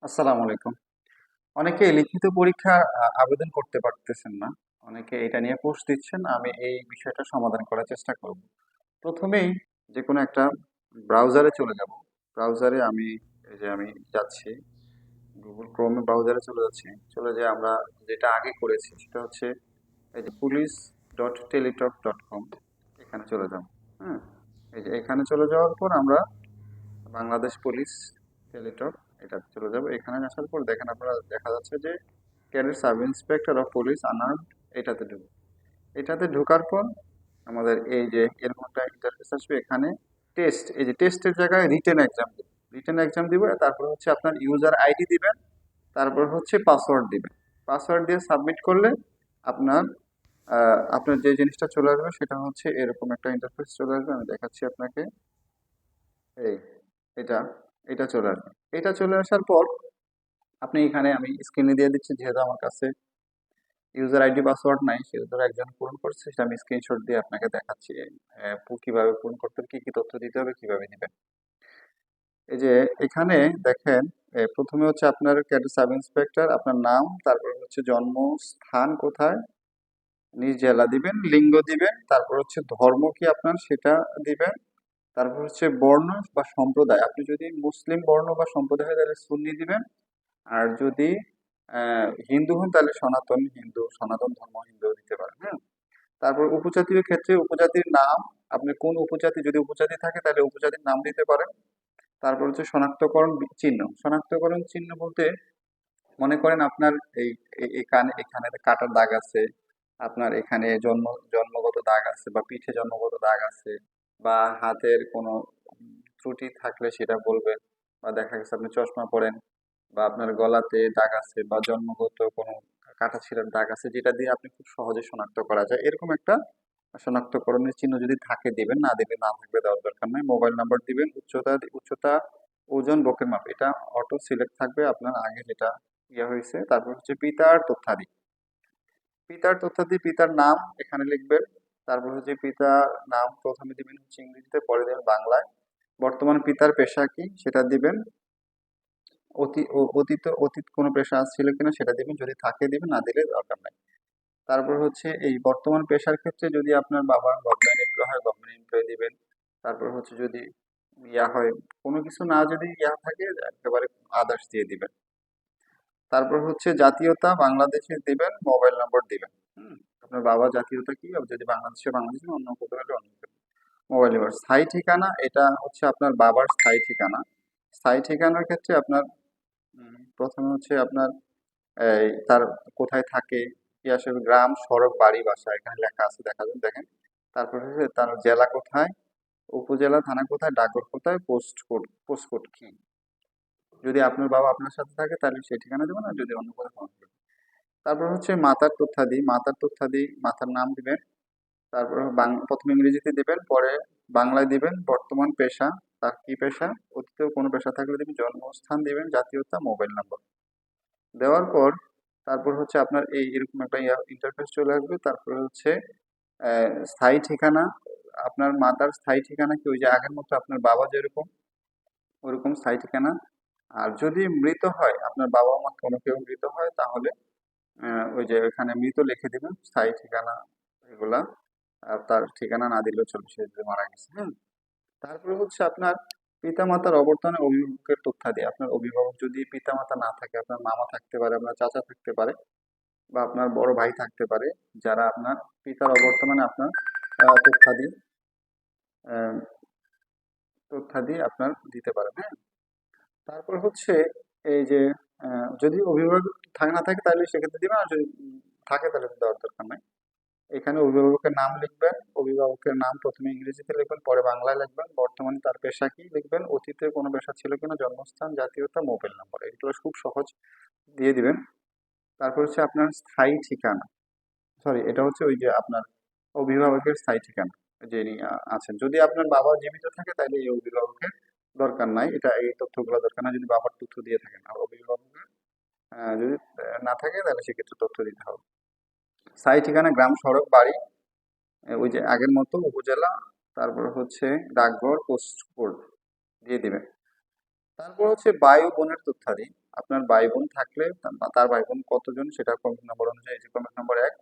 আসসালামু আলাইকুম। অনেকে লিখিত পরীক্ষা আবেদন করতে পারতেছেন না। অনেকে এটা নিয়ে পোস্ট দিচ্ছেন। আমি এই বিষয়টা সমাধান করার চেষ্টা করব। প্রথমেই যেকোনো একটা ব্রাউজারে চলে যাব। ব্রাউজারে আমি যাচ্ছি। Google Chrome ব্রাউজারে চলে যাচ্ছি। চলে যেয়ে আমরা যেটা আগে করেছি সেটা হচ্ছে এই যে police.teletalk.com এখানে চলে যাব। হ্যাঁ? এই যে এখানে চলে যাওয়ার পর আমরা বাংলাদেশ পুলিশ টেলিটক এটাতে চলে যাব। এখানে আসার পর দেখেন আপনারা দেখা যাচ্ছে যে cadet sub inspector of police unarmed এটাতে ঢুকবো। এটাতে ঢোকার পর আমাদের এই যে এরকম একটা ইন্টারফেস আসবে। এখানে টেস্ট, এই যে টেস্টের জায়গায় রিটেন এক্সাম দিব। রিটেন এক্সাম দিব, তারপর হচ্ছে আপনার ইউজার আইডি দিবেন, তারপর হচ্ছে পাসওয়ার্ড দিবেন। পাসওয়ার্ড দিয়ে সাবমিট করলে আপনার আপনার যে জিনিসটা চলে আসবে সেটা হচ্ছে এরকম একটা ইন্টারফেস চলে আসবে। আমি দেখাচ্ছি আপনাকে। এই এটা এটা চলে আসবে। এটা চলে আসার পর আপনি এখানে আমি স্ক্রিনে দিয়ে দিচ্ছি, যেহেতু আমার কাছে ইউজার আইডি পাসওয়ার্ড নাই, সেহেতু একজন পূরণ করছে, সেটা আমি স্ক্রিনশট দিয়ে আপনাকে দেখাচ্ছি কিভাবে পূরণ করতে হবে, কি কি তথ্য দিতে হবে, কিভাবে দিবেন। এই যে এখানে দেখেন, প্রথমে হচ্ছে আপনার ক্যাডেট সাব ইন্সপেক্টর, আপনার নাম, তারপর হচ্ছে জন্মস্থান কোথায়, নিজ জেলা দিবেন, লিঙ্গ দিবেন, তারপর হচ্ছে ধর্ম কি আপনার সেটা দিবেন, তারপর হচ্ছে বর্ণ বা সম্প্রদায়, আপনি যদি মুসলিম বর্ণ বা সম্প্রদায় হয় তাহলে সুন্নি দিবেন। আর যদি হিন্দু হন তাহলে সনাতন হিন্দু, সনাতন ধর্ম হিন্দু দিতে পারেন। হ্যাঁ। তারপর উপজাতীয় ক্ষেত্রে উপজাতির নাম, আপনি কোন উপজাতি, যদি উপজাতি থাকে তাহলে উপজাতির নাম দিতে পারেন। তারপর হচ্ছে শনাক্তকরণ চিহ্ন। শনাক্তকরণ চিহ্ন বলতে মনে করেন আপনার এই এখানে এখানে কাটার দাগ আছে, আপনার এখানে জন্মগত দাগ আছে, বা পিঠে জন্মগত দাগ আছে, বা হাতের কোনো ত্রুটি থাকলে সেটা বলবেন, বা দেখা গেছে আপনি চশমা পরেন, বা আপনার গলাতে দাগ আছে, বা জন্মগত কোনো কাটাছিঁড়ার দাগ আছে, যেটা দিয়ে আপনি খুব সহজে শনাক্ত করা যায়, এরকম একটা শনাক্তকরণের চিহ্ন যদি থাকে দিবেন, না দিলে না থাকলে দেওয়ার দরকার নাই। মোবাইল নাম্বার দিবেন, উচ্চতা, ওজন, বুকের মাপ, এটা অটো সিলেক্ট থাকবে আপনার আগে যেটা হয়েছে। তারপর হচ্ছে পিতার তথ্যাদি। পিতার নাম এখানে লিখবেন। তারপর হচ্ছে পিতার নাম প্রথমে দিবেন হচ্ছে ইংরেজিতে, পরে দেবেন বাংলায়। বর্তমান পিতার পেশা কি সেটা দিবেন। অতীত কোনো পেশা ছিল কিনা সেটা দিবেন, যদি থাকে দিবেন, না দিলে দরকার নাই। তারপর হচ্ছে এই বর্তমান পেশার ক্ষেত্রে যদি আপনার বাবা গভর্নমেন্ট এমপ্লয় হয় গভর্নমেন্ট এমপ্লয় দিবেন। তারপর হচ্ছে যদি হয় কোনো কিছু না, যদি থাকে একেবারে আদার্স দিয়ে দিবেন। তারপর হচ্ছে জাতীয়তা বাংলাদেশের দিবেন, মোবাইল নম্বর দিবেন। আপনার বাবা জাতীয়তা কি, যদি বাংলাদেশে, অন্য কোথাও হলে অন্য কোথাও। Mobile number. স্থায়ী ঠিকানা, এটা হচ্ছে আপনার বাবার স্থায়ী ঠিকানা। স্থায়ী ঠিকানার ক্ষেত্রে আপনার প্রথমে হচ্ছে আপনার তার কোথায় থাকে, কি আসলে গ্রাম, সড়ক, বাড়ি, বাসা এখানে লেখা আছে, দেখা যাবে দেখেন। তারপর হচ্ছে তার জেলা কোথায়, উপজেলা, থানা কোথায়, ডাকঘর কোথায়, পোস্ট কোড কি। যদি আপনার বাবা আপনার সাথে থাকে তাহলে সেই ঠিকানা দেবেন, আর যদি অন্য কোথাও ফোন করবেন। তারপর হচ্ছে মাতার তথ্যাদি, মাতার নাম দিবেন। তারপর প্রথমে ইংরেজিতে দিবেন, পরে বাংলায় দিবেন। বর্তমান পেশা, তার কি পেশা, অতীতেও কোনো পেশা থাকলে দিবেন, জন্মস্থান দিবেন, জাতীয়তা, মোবাইল নাম্বার দেওয়ার পর তারপর হচ্ছে আপনার এরকম একটা ইন্টারফেস চলে আসবে। তারপরে হচ্ছে স্থায়ী ঠিকানা, আপনার মাতার স্থায়ী ঠিকানা কি ওই যে আগের মতো আপনার বাবা যেরকম ওরকম স্থায়ী ঠিকানা। আর যদি মৃত হয়, আপনার বাবা মা কোনো কেউ মৃত হয়, তাহলে ওই যে ওখানে মৃত লিখে দিবেন, স্থায়ী ঠিকানা এগুলা। আর তার ঠিকানা না দিলেও চলবে, সে যদি মারা গেছে। তারপরে হচ্ছে আপনার পিতামাতার অবর্তমানে অভিভাবকের তথ্যাদি। আপনার অভিভাবক যদি পিতামাতা না থাকে, আপনার মামা থাকতে পারে, আপনার চাচা থাকতে পারে, বা আপনার বড় ভাই থাকতে পারে, যারা আপনার পিতার অবর্তমানে আপনার তথ্যাদি আহ, তথ্যাদি আপনার দিতে পারেন। হ্যাঁ। তারপর হচ্ছে এই যে যদি অভিভাবক না থাকে তাহলে সেক্ষেত্রে দিবেন, আর যদি থাকে তাহলে দেওয়ার দরকার নাই। এখানে অভিভাবকের নাম লিখবেন। অভিভাবকের নাম প্রথমে ইংরেজিতে লিখবেন, পরে বাংলায় লিখবেন। বর্তমানে তার পেশা কি লিখবেন, অতীতে কোনো পেশা ছিল কিনা, জন্মস্থান, জাতীয়তা, মোবাইল নম্বর, এগুলো খুব সহজ দিয়ে দিবেন। তারপর হচ্ছে আপনার স্থায়ী ঠিকানা, সরি এটা হচ্ছে ওই যে আপনার অভিভাবকের স্থায়ী ঠিকানা যিনি আছেন। যদি আপনার বাবা জীবিত থাকে তাহলে এই অভিভাবকের দরকার নাই, এই তথ্যগুলো দরকার নাই যদি বাবার তথ্য দিয়ে থাকেন। আর অভিভাবকের যদি না থাকে তাহলে সেক্ষেত্রে তথ্য দিতে হবে। স্থায়ী ঠিকানা গ্রাম, সড়ক, বাড়ি, ওই যে আগের মতো উপজেলা, তারপর হচ্ছে ডাকঘর, পোস্ট কোড দিয়ে দিবেন। তারপর হচ্ছে ভাই ও বোনের তথ্যাদি। আপনার ভাই বোন থাকলে তার ভাই বোন কতজন সেটা কন্ট্যাক্ট নাম্বার অনুযায়ী, এই যে কন্ট্যাক্ট নাম্বার 1,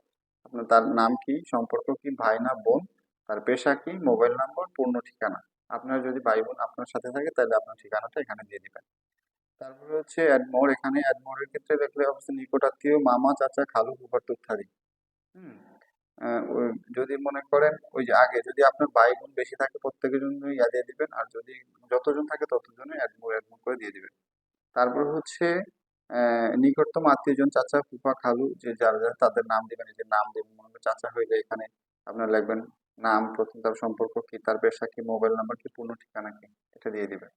আপনার তার নাম কি, সম্পর্ক কি, ভাই না বোন, তার পেশা কি, মোবাইল নাম্বার, পূর্ণ ঠিকানা। আপনার যদি ভাই বোন আপনার সাথে থাকে তাহলে আপনার ঠিকানাটা এখানে দিয়ে দিবেন। তারপরে হচ্ছে অ্যাড মোর। এখানে অ্যাড মোরের ক্ষেত্রে দেখলে অবশ্যই নিকট আত্মীয়, মামা, চাচা, খালু, ফুফার তথ্যাদি। হুম। যদি মনে করেন ওই যে আগে যদি আপনার ভাই বোন বেশি থাকে প্রত্যেকের জন্য ইয়া দিয়ে দিবেন, আর যদি যতজন থাকে ততজনে অ্যাড মোর করে দিয়ে দিবেন। তারপর হচ্ছে নিকটতম আত্মীয়জন, চাচা, ফুফা, খালু, যে যারা যারা তাদের নাম দিবেন। এই যে নাম দিবেন, মনে করেন চাচা হইলে এখানে আপনার লিখবেন নাম প্রথম, তার সম্পর্ক কি, তার পেশা কি, মোবাইল নাম্বার কি, পূর্ণ ঠিকানা কি, এটা দিয়ে দিবেন।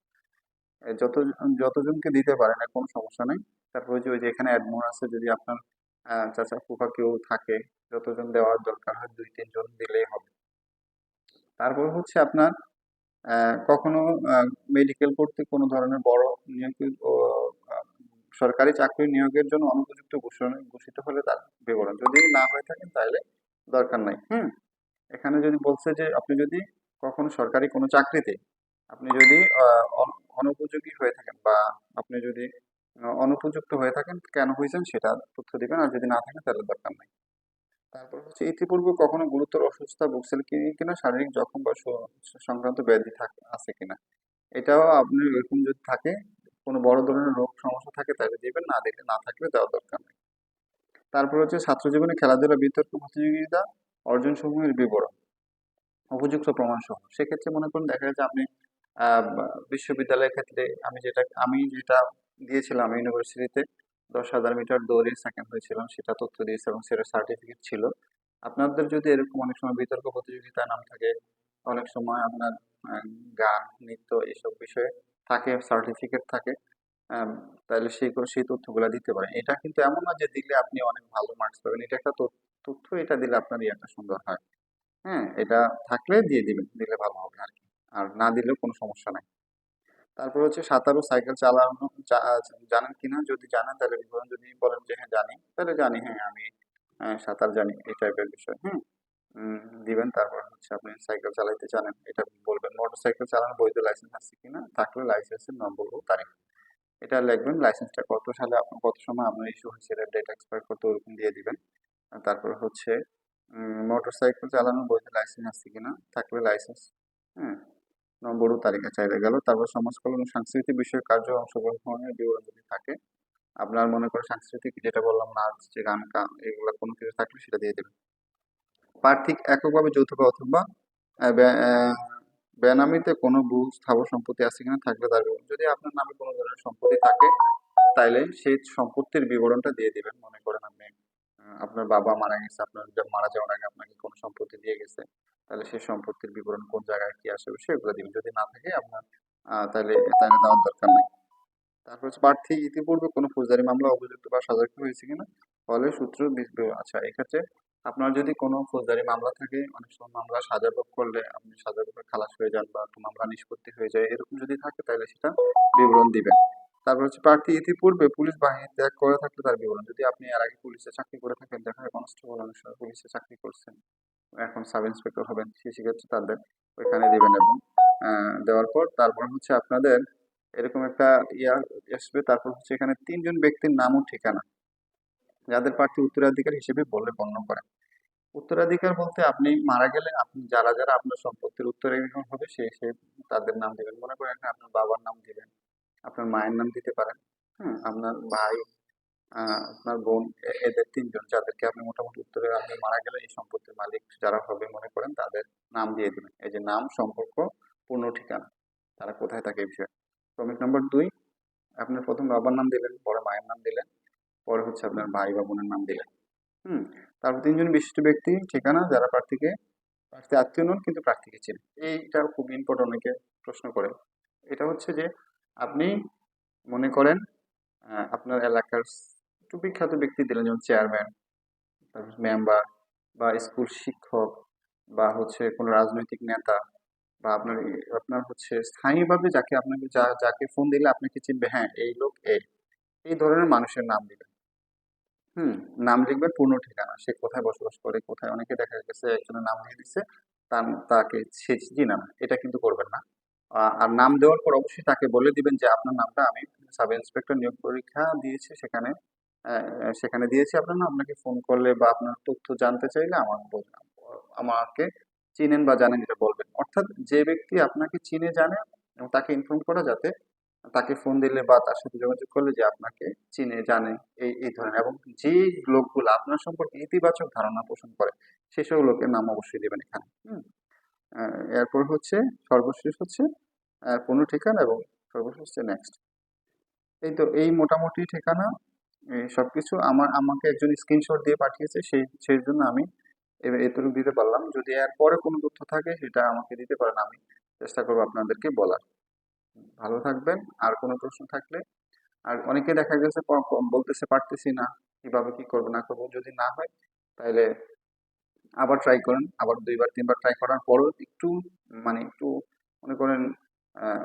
যতজনকে দিতে পারেন আর কোনো সমস্যা নেই। তারপর ওই যে এখানে অ্যাডমোর আছে, যদি আপনার চাচা ফুফা কেউ থাকে, যতজন দেওয়ার দরকার হয় 2-3 জন দিলেই হবে। তারপর হচ্ছে আপনার কখনো মেডিকেল করতে কোনো ধরনের বড় নিয়োগ ও, আহ, সরকারি চাকরি নিয়োগের জন্য অনুপযুক্ত ঘোষিত হলে তার বিবরণ। যদি না হয়ে থাকেন তাহলে দরকার নাই। এখানে যদি বলছে যে আপনি যদি কখনো সরকারি কোনো চাকরিতে আপনি যদি অনুপযোগী হয়ে থাকেন, বা আপনি যদি অনুপযুক্ত হয়ে থাকেন, কেন হয়েছেন সেটা তথ্য দিবেন, আর যদি না থাকেন তাহলে দরকার নাই। তারপর হচ্ছে ইতিপূর্বে কখনো গুরুতর অসুস্থতা ভুগছেন কিনা, শারীরিক জখম বা সংক্রান্ত ব্যাধি আছে কিনা। এটাও আপনি এরকম যদি থাকে, কোনো বড় ধরনের রোগ সমস্যা থাকে তাহলে দিবেন, না দিলে না থাকলে দেওয়ার দরকার নেই। তারপর হচ্ছে ছাত্র জীবনে খেলাধুলা, বিতর্ক প্রতিযোগিতা, অর্জন সমূহের বিবরণ, উপযুক্ত প্রমাণ সহ। সেক্ষেত্রে মনে করুন দেখা যাচ্ছে আপনি বিশ্ববিদ্যালয়ের ক্ষেত্রে আমি যেটা দিয়েছিলাম ইউনিভার্সিটিতে 10,000 মিটার দৌড়ে সেকেন্ড হয়েছিলাম, সেটা তথ্য দিয়েছে এবং সেটা সার্টিফিকেট ছিল। আপনাদের যদি এরকম অনেক সময় বিতর্ক প্রতিযোগিতায় নাম থাকে, অনেক সময় আপনার গান, নৃত্য এসব বিষয়ে থাকে, সার্টিফিকেট থাকে, আম, তাহলে সেই তথ্যগুলা দিতে পারেন। এটা কিন্তু এমন না যে দিলে আপনি অনেক ভালো মার্কস পাবেন, এটা একটা তথ্য, এটা দিলে আপনার ইয়াটা সুন্দর হয়। এটা থাকলে দিয়ে দিবেন, দিলে ভালো হবে আর কি। আর না দিলেও কোনো সমস্যা নাই। তারপর হচ্ছে সাঁতার ও সাইকেল চালানো জানেন কিনা, যদি জানেন তাহলে বিবরণ। যদি বলেন যে হ্যাঁ জানি, তাহলে জানি, হ্যাঁ আমি সাঁতার জানি, এই টাইপের বিষয়। উম, দিবেন। তারপর হচ্ছে আপনি সাইকেল চালাইতে জানেন, এটা বলবেন। মোটর সাইকেল চালানোর বৈধ লাইসেন্স আছে কিনা, থাকলে লাইসেন্সের নম্বর ও তারিখ এটা লিখবেন। লাইসেন্সটা কত সালে আপনার, কত সময় আপনার ইস্যু হয়েছে, ডেট এক্সপায়ার করতে ওরকম দিয়ে দিবেন। আর তারপরে হচ্ছে মোটর সাইকেল চালানোর বৈধ লাইসেন্স আছে কিনা, থাকলে লাইসেন্স, হ্যাঁ, নম্বর ও তালিকা চাইলে গেল। তারপর সমাজ কল্যাণ ও সাংস্কৃতিক বিষয়ে কার্য অংশগ্রহণের বিবরণ যদি থাকে, আপনার মনে করে সাংস্কৃতিক যেটা বললাম, নাচ, যে গান, এগুলো কোনো কিছু থাকলে সেটা দিয়ে দেবেন। প্রার্থী এককভাবে, যৌথভাবে অথবা বেনামিতে কোনো ভূ স্থাবর সম্পত্তি আছে কিনা, থাকলে তার বিবরণ। যদি আপনার নামে কোনো ধরনের সম্পত্তি থাকে তাইলে সেই সম্পত্তির বিবরণটা দিয়ে দিবেন। মনে করেন আপনি আপনার বাবা মারা গেছে, আপনার মারা যাওয়ার আগে আপনাকে কোনো সম্পত্তি দিয়ে গেছে, তাহলে সেই সম্পত্তির বিবরণ কোন জায়গায় কি আসবে সেগুলো দিবেন। যদি না থাকে আপনার তাহলে তাহলে দেওয়ার দরকার নেই। তারপর হচ্ছে প্রার্থী ইতিপূর্বে কোনো ফৌজদারি মামলা অভিযুক্ত বা সাজাপ্রাপ্ত হয়েছে কিনা, ফলে সূত্র আচ্ছা, এক্ষেত্রে আপনার যদি কোনো ফৌজদারি মামলা থাকে, অনেক সময় মামলা সাজাপ্রাপ্ত করলে আপনি সাজাপ্রাপ্ত খালাস হয়ে যান, বা একটা মামলা নিষ্পত্তি হয়ে যায়, এরকম যদি থাকে তাহলে সেটা বিবরণ দিবেন। তারপর হচ্ছে প্রার্থী ইতিপূর্বে পুলিশ বাহিনী ত্যাগ করে থাকলে তার বিবরণ। যদি আপনি এর আগে পুলিশে চাকরি করে থাকেন, দেখা যায় কনস্টেবল, অনেক সময় পুলিশে চাকরি করছেন, এখন সাব ইন্সপেক্টর হবেন, সেই সেক্ষেত্রে তাদের ওইখানে দিবেন। এবং দেওয়ার পর তারপর হচ্ছে আপনাদের এরকম একটা ইয়া আসবে। তারপর হচ্ছে এখানে 3 জন ব্যক্তির নাম ও ঠিকানা, যাদের প্রার্থী উত্তরাধিকার হিসেবে বলে গণ্য করেন। উত্তরাধিকার বলতে আপনি মারা গেলে আপনি যারা যারা আপনার সম্পত্তির উত্তরাধিকার হবে সে তাদের নাম দিবেন। মনে করেন এখানে আপনার বাবার নাম দিবেন, আপনার মায়ের নাম দিতে পারেন, আপনার ভাই, আপনার বোন, এদের 3 জন যাদেরকে আপনি মোটামুটি উত্তরে, আপনি মারা গেলে এই সম্পত্তির মালিক যারা হবে মনে করেন তাদের নাম দিয়ে দিবেন। এই যে নাম, সম্পর্ক, পূর্ণ ঠিকানা, তারা কোথায় থাকে এই বিষয়ে। ক্রমিক নম্বর 2, আপনার প্রথম বাবার নাম দিলেন, পরে মায়ের নাম দিলেন, পরে হচ্ছে আপনার ভাই বা বোনের নাম দিলেন। হুম। তারপর 3 জন বিশিষ্ট ব্যক্তি ঠিকানা, যারা প্রার্থী আত্মীয় নন কিন্তু প্রার্থীকে চেনেন। এইটা খুব ইম্পর্টেন্ট, অনেকে প্রশ্ন করে। এটা হচ্ছে যে আপনি মনে করেন আপনার এলাকার একটু বিখ্যাত ব্যক্তি দিলেন, যেমন চেয়ারম্যান, মেম্বার, বা স্কুল শিক্ষক, বা হচ্ছে কোনো রাজনৈতিক নেতা, বা আপনার হচ্ছে স্থায়ীভাবে যাকে আপনাকে যাকে ফোন দিলে আপনাকে চিনবে, হ্যাঁ এই লোক, এই ধরনের মানুষের নাম দিবেন। হুম। নাম লিখবেন, পূর্ণ ঠিকানা, সে কোথায় বসবাস করে, কোথায়। অনেকে দেখা গেছে একজনের নাম দিয়ে দিচ্ছে, তাকে সে চিনে না, এটা কিন্তু করবেন না। আর নাম দেওয়ার পর অবশ্যই তাকে বলে দিবেন যে আপনার নামটা আমি সাব ইন্সপেক্টর নিয়োগ পরীক্ষা দিয়েছি, সেখানে সেখানে দিয়েছি আপনার নাম। আপনাকে ফোন করলে বা আপনার তথ্য জানতে চাইলে আমাকে চিনেন বা জানেন এটা বলবেন। অর্থাৎ যে ব্যক্তি আপনাকে চিনে জানে এবং তাকে ইনফর্ম করা, যাতে তাকে ফোন দিলে বা তার সাথে যোগাযোগ করলে যে আপনাকে চিনে জানে, এই ধরনের। এবং যে লোকগুলো আপনার সম্পর্কে ইতিবাচক ধারণা পোষণ করে সেসব লোকের নাম অবশ্যই দেবেন এখানে। এরপর হচ্ছে সর্বশেষ হচ্ছে কোনো ঠিকানা, এবং সর্বশেষ হচ্ছে নেক্সট। এই তো, এই মোটামুটি ঠিকানা, এই সবকিছু আমাকে একজন স্ক্রিনশট দিয়ে পাঠিয়েছে, সেই জন্য আমি এবার এতটুকু দিতে পারলাম। যদি এর পরে কোনো তথ্য থাকে সেটা আমাকে দিতে পারেন, আমি চেষ্টা করবো আপনাদেরকে বলার। ভালো থাকবেন। আর কোনো প্রশ্ন থাকলে, আর অনেকে দেখা গেছে বলতেছে পারতেছি না, কিভাবে কি করবো না করবো, যদি না হয় তাহলে আবার ট্রাই করেন। আবার 2 বার 3 বার ট্রাই করার পরও একটু, মানে একটু মনে করেন আহ,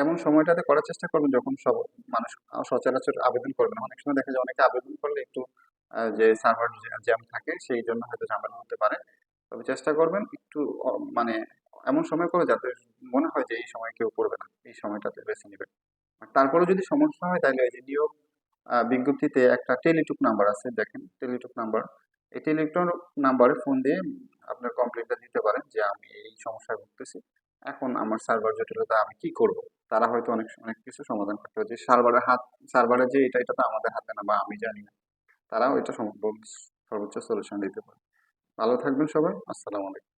এমন সময়টাতে করার চেষ্টা করবেন যখন সব মানুষ সচরাচর আবেদন করবে না। অনেক সময় দেখা যায় অনেকে আবেদন করলে একটু যে সার্ভার জ্যাম থাকে, সেই জন্য হয়তো ঝামেলা হতে পারে। তবে চেষ্টা করবেন একটু মানে এমন সময় করে যাতে মনে হয় যে এই সময় কেউ করবে না, এই সময়টাতে বেছে নেবেন। আর তারপরে যদি সমস্যা হয় তাহলে ওই যে নিয়োগ বিজ্ঞপ্তিতে একটা টেলিটুক নাম্বার আছে, দেখেন টেলিটুক নাম্বার। এই টেলিটক নাম্বারে ফোন দিয়ে আপনার কমপ্লেনটা দিতে পারেন যে আমি এই সমস্যায় ভুগতেছি, এখন আমার সার্ভার জটিলতা, আমি কি করব। তারা হয়তো অনেক অনেক কিছু সমাধান করতে হবে, যে সার্ভারের যে এটা তো আমাদের হাতে না, বা আমি জানি না। তারাও এটা সর্বোচ্চ সলিউশন দিতে পারে। ভালো থাকবেন সবাই। আসসালামু আলাইকুম।